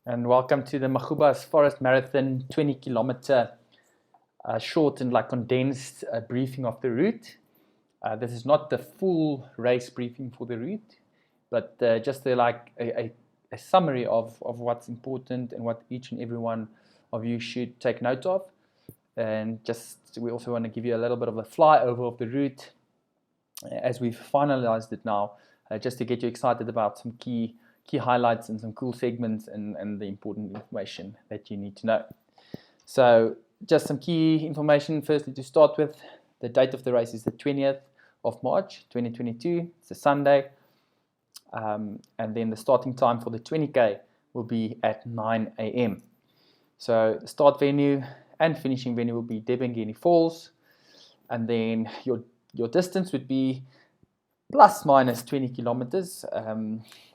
and welcome to the Magoebas Forest Marathon 20-kilometer short and condensed briefing of the route. This is not the full race briefing for the route, but just a summary of what's important and what each and every one of you should take note of. And we also want to give you a little bit of a flyover of the route as we've finalized it now, just to get you excited about some key highlights and some cool segments and the important information that you need to know. So just some key information. Firstly, to start with, the date of the race is the 20th of March 2022. It's a Sunday, and then the starting time for the 20k will be at 9 a.m. So the start venue and finishing venue will be Magoebas Falls, and then your distance would be plus minus 20 kilometers.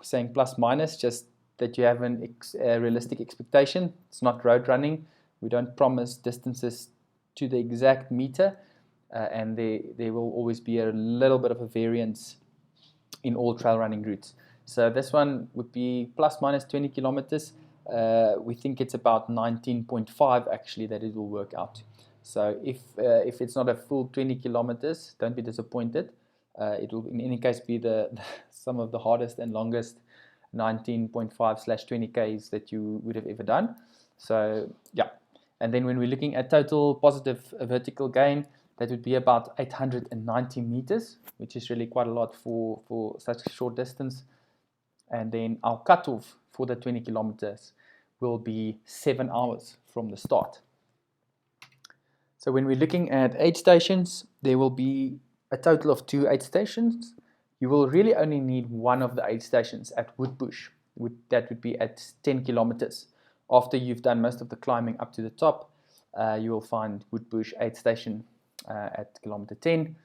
Saying plus minus, just that you have a realistic expectation. It's not road running. We don't promise distances to the exact meter, and there will always be a little bit of a variance in all trail running routes. So this one would be plus minus 20 kilometers. We think it's about 19.5 actually that it will work out. So if it's not a full 20 kilometers, don't be disappointed. It will in any case be some of the hardest and longest 19.5/20 Ks that you would have ever done. So yeah, and then when we're looking at total positive vertical gain, that would be about 890 meters, which is really quite a lot for such a short distance. And then our cutoff for the 20 kilometers will be 7 hours from the start. So when we're looking at aid stations, there will be a total of 2 aid stations. You will really only need one of the aid stations at Woodbush. That would be at 10 kilometers. After you've done most of the climbing up to the top, you will find Woodbush aid station at kilometer 10.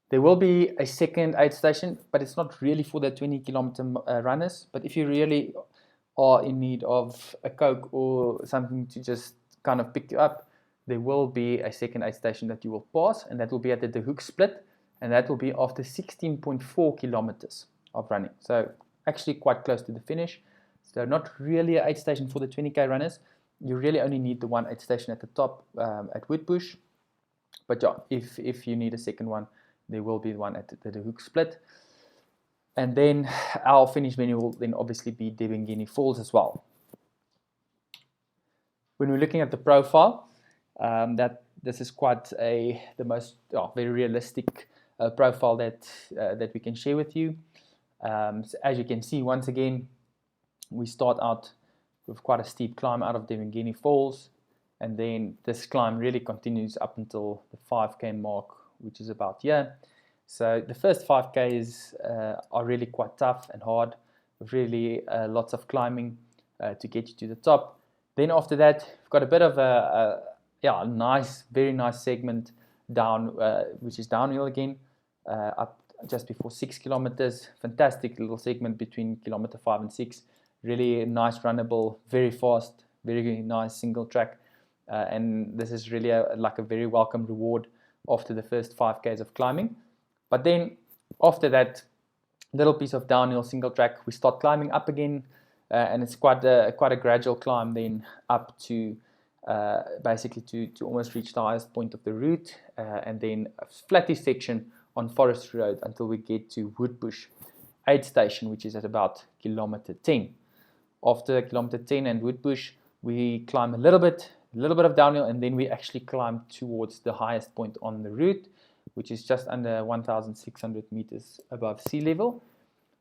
There will be a second aid station, but it's not really for the 20-kilometer runners. But if you really are in need of a Coke or something to just kind of pick you up, there will be a second aid station that you will pass, and that will be at the Hook Split. And that will be after 16.4 kilometers of running. So actually quite close to the finish. So not really an aid station for the 20k runners. You really only need the one aid station at the top at Woodbush. But yeah, if you need a second one, there will be one at the Hook Split. And then our finish venue will then obviously be Magoebas Falls as well. When we're looking at the profile, this is quite the most very realistic profile that we can share with you. So as you can see, once again, we start out with quite a steep climb out of Magoebas Falls, and then this climb really continues up until the 5k mark, which is about here. So the first 5k's are really quite tough and hard, with really lots of climbing to get you to the top. Then after that, we've got a bit of a very nice segment down, which is downhill again, up just before 6 kilometers. Fantastic little segment between kilometer 5 and 6. Really nice, runnable, very fast, very nice single track. And this is really a very welcome reward after the first 5k's of climbing. But then after that little piece of downhill single track, we start climbing up again, and it's quite a gradual climb then up to basically to almost reach the highest point of the route, and then a flattish section on Forest Road until we get to Woodbush aid station, which is at about kilometer 10. After kilometer 10 and Woodbush, we climb a little bit of downhill, and then we actually climb towards the highest point on the route, which is just under 1,600 meters above sea level.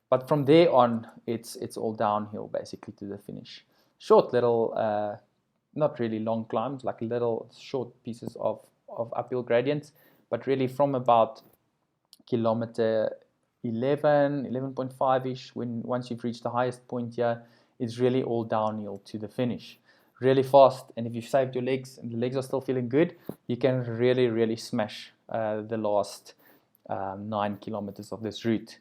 But from there on, it's all downhill basically to the finish. Short little not really long climbs, like little short pieces of uphill gradients, but really from about kilometer 11.5-ish, once you've reached the highest point here, it's really all downhill to the finish. Really fast, and if you've saved your legs and the legs are still feeling good, you can really smash the last 9 kilometers of this route.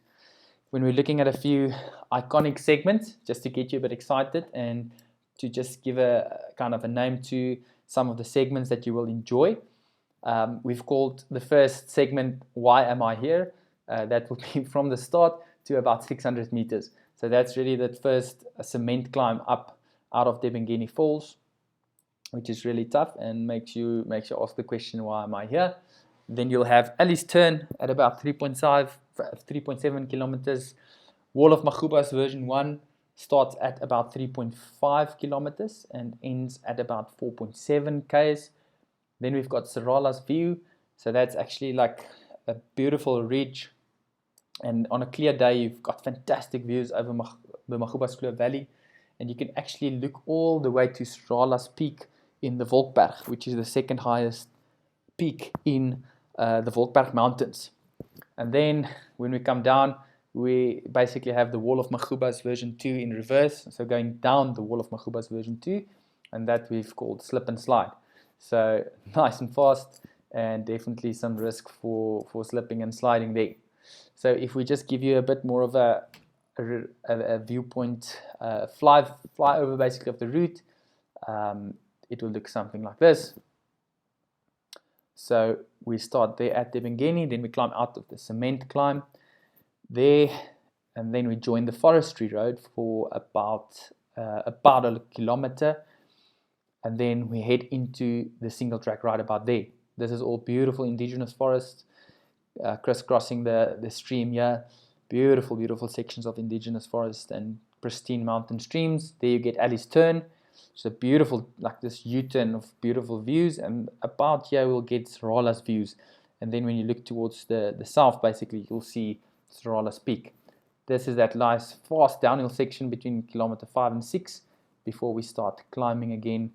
When we're looking at a few iconic segments, just to get you a bit excited and to just give a kind of a name to some of the segments that you will enjoy. We've called the first segment, Why Am I Here? That will be from the start to about 600 meters. So that's really that first cement climb up out of Debengeni Falls, which is really tough and makes you ask the question, why am I here? Then you'll have Ali's Turn at about 3.7 kilometers. Wall of Magoebas version 1 starts at about 3.5 kilometers and ends at about 4.7 k's. Then we've got Sarala's View. So that's actually like a beautiful ridge, and on a clear day you've got fantastic views over the Magoebas Valley, and you can actually look all the way to Sarala's Peak in the Volkberg, which is the second highest peak in the Volkberg Mountains. And then when we come down, we basically have the Wall of Magoebas version 2 in reverse, so going down the Wall of Magoebas version 2, and that we've called Slip and Slide. So nice and fast, and definitely some risk for slipping and sliding there. So if we just give you a bit more of a viewpoint, fly over basically of the route, it will look something like this. So we start there at Debengeni, then we climb out of the cement climb there, and then we join the forestry road for about a kilometer, and then we head into the single track right about there. This is all beautiful indigenous forest, crisscrossing the stream here. Beautiful sections of indigenous forest and pristine mountain streams. There you get Ali's Turn. It's a beautiful, like this U-turn of beautiful views, and about here we'll get Sarala's Views. And then when you look towards the south, basically you'll see Sarala's Peak. This is that nice fast downhill section between kilometer 5 and 6 before we start climbing again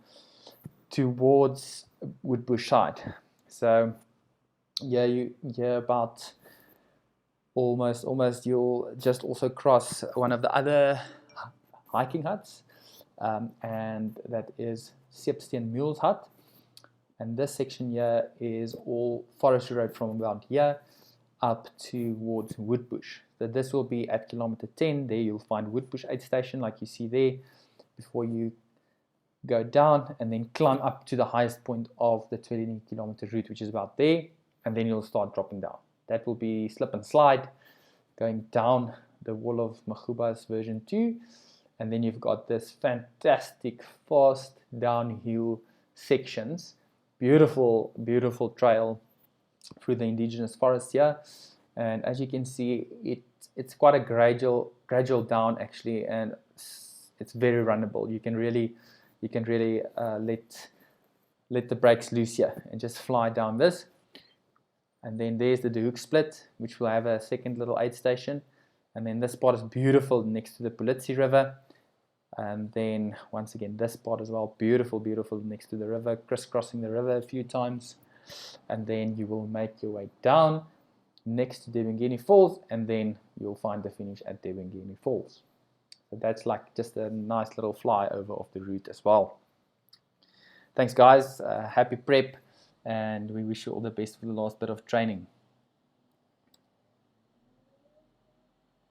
towards Woodbush side. So yeah, you're about almost you'll just also cross one of the other hiking huts, and that is Seepsteen Mule's hut. And this section here is all forestry road from about here up towards Woodbush. So this will be at kilometer 10. There you'll find Woodbush aid station like you see there, before you go down and then climb up to the highest point of the 20-kilometer route, which is about there, and then you'll start dropping down. That will be Slip and Slide, going down the Wall of Magoebas version 2, and then you've got this fantastic fast downhill sections, beautiful trail through the indigenous forest here. And as you can see, it's quite a gradual down actually, and it's very runnable. You can really let the brakes loose here and just fly down this. And then there's the De Hoek Split, which will have a second little aid station. And then this spot is beautiful next to the Politsi River. And then once again, this spot as well, beautiful next to the river, crisscrossing the river a few times. And then you will make your way down next to Debengeni Falls, and then you'll find the finish at Debengeni Falls. So that's like just a nice little flyover of the route as well. Thanks guys, happy prep, and we wish you all the best for the last bit of training.